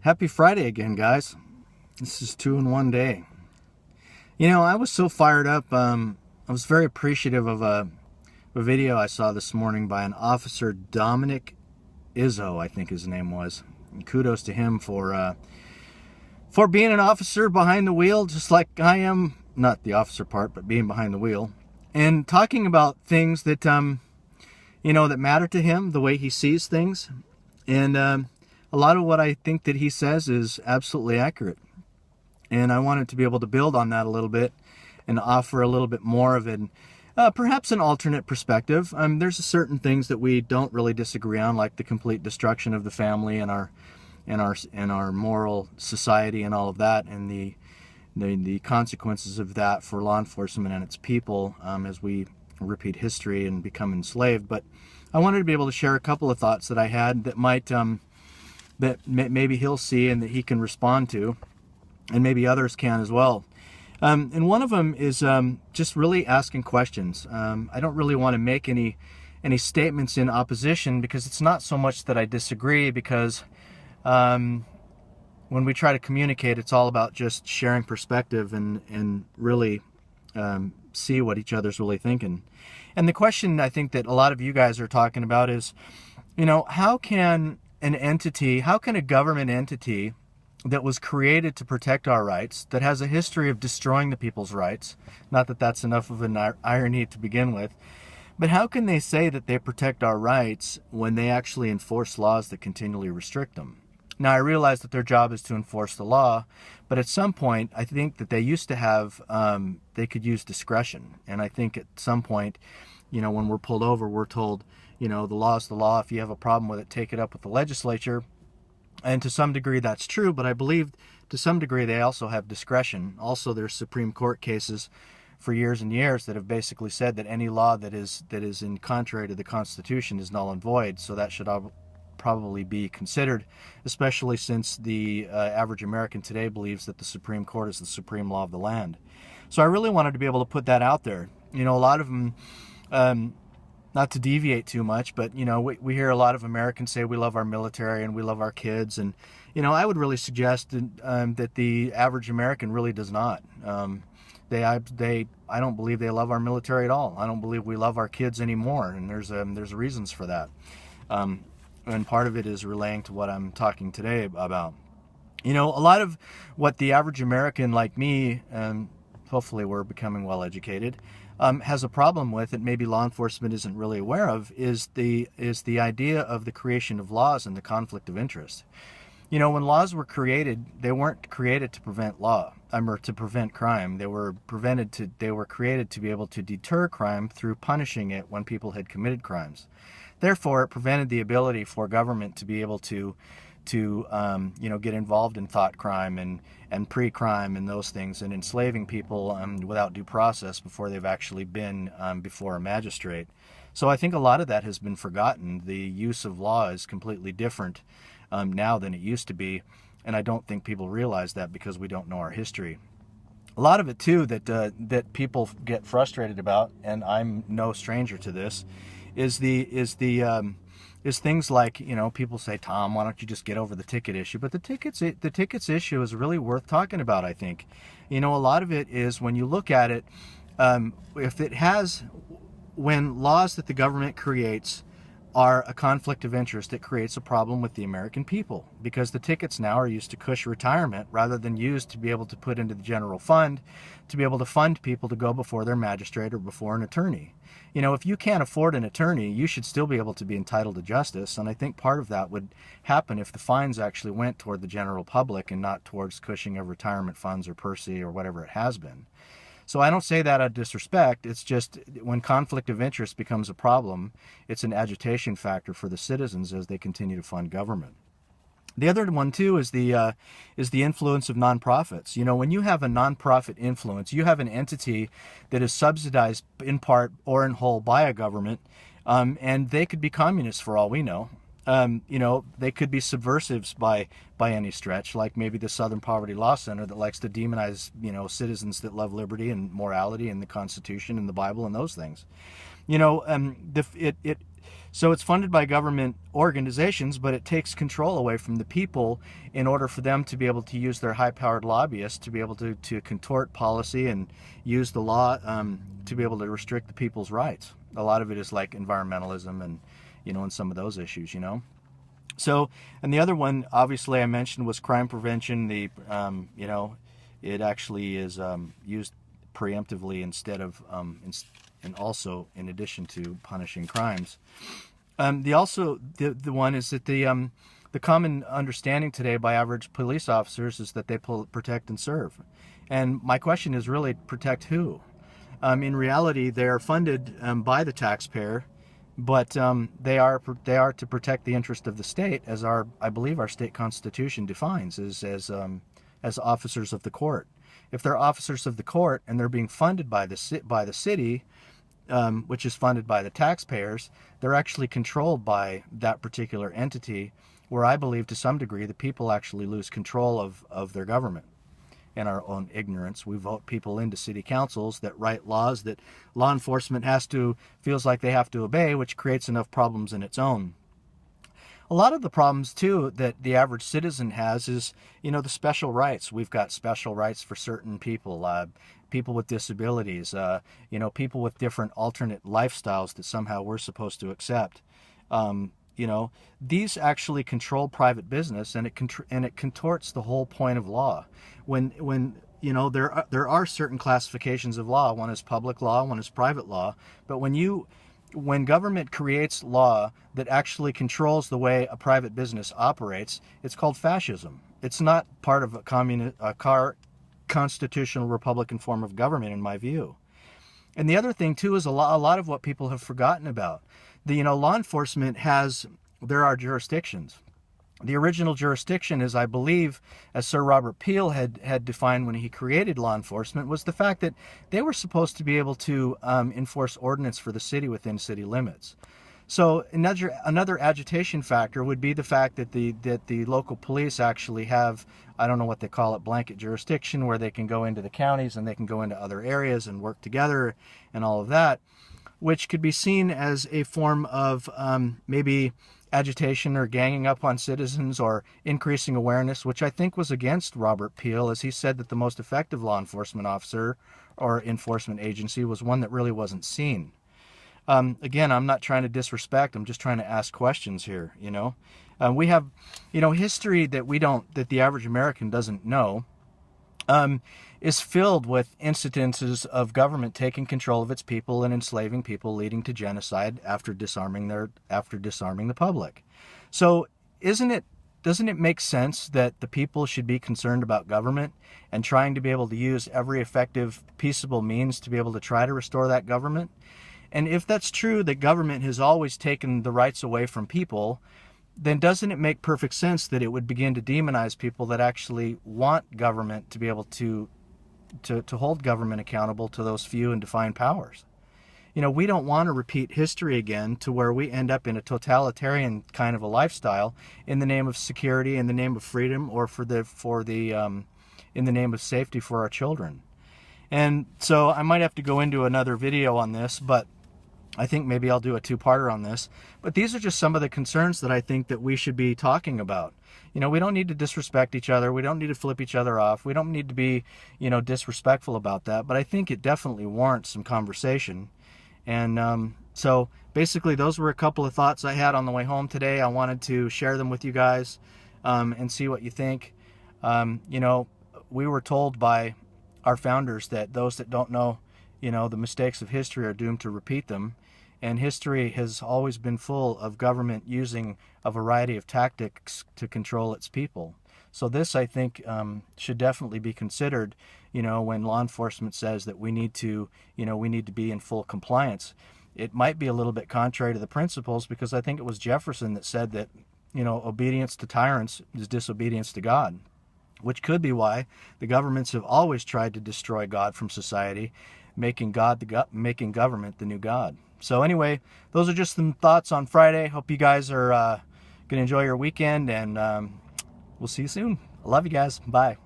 Happy Friday again, guys. This is 2 in 1 day. I was so fired up. I was very appreciative of a video I saw this morning by an officer, Dominic Izzo, I think his name was. And kudos to him for being an officer behind the wheel, just like I am. Not the officer part, but being behind the wheel. And talking about things that, that matter to him, the way he sees things. And a lot of what I think that he says is absolutely accurate. And I wanted to be able to build on that a little bit and offer a little bit more of it. Perhaps an alternate perspective. There's certain things that we don't really disagree on, like the complete destruction of the family and our moral society and all of that, and the consequences of that for law enforcement and its people as we repeat history and become enslaved. But I wanted to be able to share a couple of thoughts that I had that might that maybe he'll see and that he can respond to, and maybe others can as well. And one of them is just really asking questions. I don't really want to make any statements in opposition, because it's not so much that I disagree, because when we try to communicate, it's all about just sharing perspective and really see what each other's really thinking. And the question I think that a lot of you guys are talking about is, how can a government entity that was created to protect our rights, that has a history of destroying the people's rights, not that that's enough of an irony to begin with, but how can they say that they protect our rights when they actually enforce laws that continually restrict them? Now, I realize that their job is to enforce the law, but at some point, I think that they used to have, they could use discretion. And I think at some point, when we're pulled over, we're told, the law is the law. If you have a problem with it, take it up with the legislature. And to some degree, that's true, but I believe to some degree they also have discretion. Also, there's Supreme Court cases for years and years that have basically said that any law that is in contrary to the Constitution is null and void. So that should probably be considered, especially since the average American today believes that the Supreme Court is the supreme law of the land. So I really wanted to be able to put that out there. A lot of them, not to deviate too much, but we hear a lot of Americans say we love our military and we love our kids, and I would really suggest that the average American really does not. I don't believe they love our military at all. I don't believe we love our kids anymore, and there's reasons for that. And part of it is relaying to what I'm talking today about. A lot of what the average American like me, and hopefully we're becoming well educated, has a problem with, that maybe law enforcement isn't really aware of, is the idea of the creation of laws and the conflict of interest. When laws were created, they weren't created to prevent or to prevent crime. They were created to be able to deter crime through punishing it when people had committed crimes. Therefore, it prevented the ability for government to be able to get involved in thought crime and pre-crime and those things, and enslaving people without due process before they've actually been before a magistrate. So I think a lot of that has been forgotten. The use of law is completely different now than it used to be, and I don't think people realize that because we don't know our history. A lot of it too that people get frustrated about, and I'm no stranger to this, is things like, people say, Tom, why don't you just get over the ticket issue? But the tickets issue is really worth talking about, I think. A lot of it is, when you look at it, when laws that the government creates are a conflict of interest, it creates a problem with the American people, because the tickets now are used to cush retirement rather than used to be able to put into the general fund to be able to fund people to go before their magistrate or before an attorney. If you can't afford an attorney, you should still be able to be entitled to justice, and I think part of that would happen if the fines actually went toward the general public and not towards cushing of retirement funds or PERSI or whatever it has been. So I don't say that out of disrespect. It's just, when conflict of interest becomes a problem, it's an agitation factor for the citizens as they continue to fund government. The other one too is the influence of nonprofits. When you have a nonprofit influence, you have an entity that is subsidized in part or in whole by a government, and they could be communists for all we know. They could be subversives by any stretch, like maybe the Southern Poverty Law Center that likes to demonize, citizens that love liberty and morality and the Constitution and the Bible and those things. So it's funded by government organizations, but it takes control away from the people in order for them to be able to use their high-powered lobbyists to be able to contort policy and use the law to be able to restrict the people's rights. A lot of it is like environmentalism and, and some of those issues, So, and the other one, obviously, I mentioned was crime prevention. It actually is used preemptively instead of, and also in addition to punishing crimes. The one is that the common understanding today by average police officers is that they protect and serve. And my question is really, protect who? In reality, they are funded by the taxpayer, but they are to protect the interest of the state, as I believe our state constitution defines as officers of the court. If they're officers of the court and they're being funded by the city, which is funded by the taxpayers, they're actually controlled by that particular entity, where I believe to some degree the people actually lose control of their government. In our own ignorance, we vote people into city councils that write laws that law enforcement feels like they have to obey, which creates enough problems in its own. A lot of the problems, too, that the average citizen has is, the special rights. We've got special rights for certain people, people with disabilities, people with different alternate lifestyles that somehow we're supposed to accept. These actually control private business, and it contorts the whole point of law. When there are certain classifications of law. One is public law, one is private law. But when government creates law that actually controls the way a private business operates, it's called fascism. It's not part of a constitutional Republican form of government, in my view. And the other thing, too, is a lot of what people have forgotten about. Law enforcement there are jurisdictions. The original jurisdiction is, I believe, as Sir Robert Peel had defined when he created law enforcement, was the fact that they were supposed to be able to enforce ordinance for the city within city limits. So another agitation factor would be the fact that the local police actually have, I don't know what they call it, blanket jurisdiction, where they can go into the counties and they can go into other areas and work together and all of that, which could be seen as a form of maybe agitation or ganging up on citizens or increasing awareness, which I think was against Robert Peel, as he said that the most effective law enforcement officer or enforcement agency was one that really wasn't seen. Again, I'm not trying to disrespect, I'm just trying to ask questions here, We have, history that the average American doesn't know, is filled with incidences of government taking control of its people and enslaving people, leading to genocide after disarming the public. So doesn't it make sense that the people should be concerned about government and trying to be able to use every effective, peaceable means to be able to try to restore that government? And if that's true, that government has always taken the rights away from people, then doesn't it make perfect sense that it would begin to demonize people that actually want government to be able to hold government accountable to those few and defined powers? We don't want to repeat history again to where we end up in a totalitarian kind of a lifestyle in the name of security, in the name of freedom, or in the name of safety for our children. And so I might have to go into another video on this, but I think maybe I'll do a two-parter on this. But these are just some of the concerns that I think that we should be talking about. We don't need to disrespect each other. We don't need to flip each other off. We don't need to be, disrespectful about that. But I think it definitely warrants some conversation. And so basically those were a couple of thoughts I had on the way home today. I wanted to share them with you guys and see what you think. We were told by our founders that those that don't know, the mistakes of history are doomed to repeat them. And history has always been full of government using a variety of tactics to control its people. So this, I think, should definitely be considered, when law enforcement says that we need to be in full compliance. It might be a little bit contrary to the principles, because I think it was Jefferson that said that, obedience to tyrants is disobedience to God, which could be why the governments have always tried to destroy God from society, making government the new God. So anyway, those are just some thoughts on Friday. Hope you guys are going to enjoy your weekend, and we'll see you soon. I love you guys. Bye.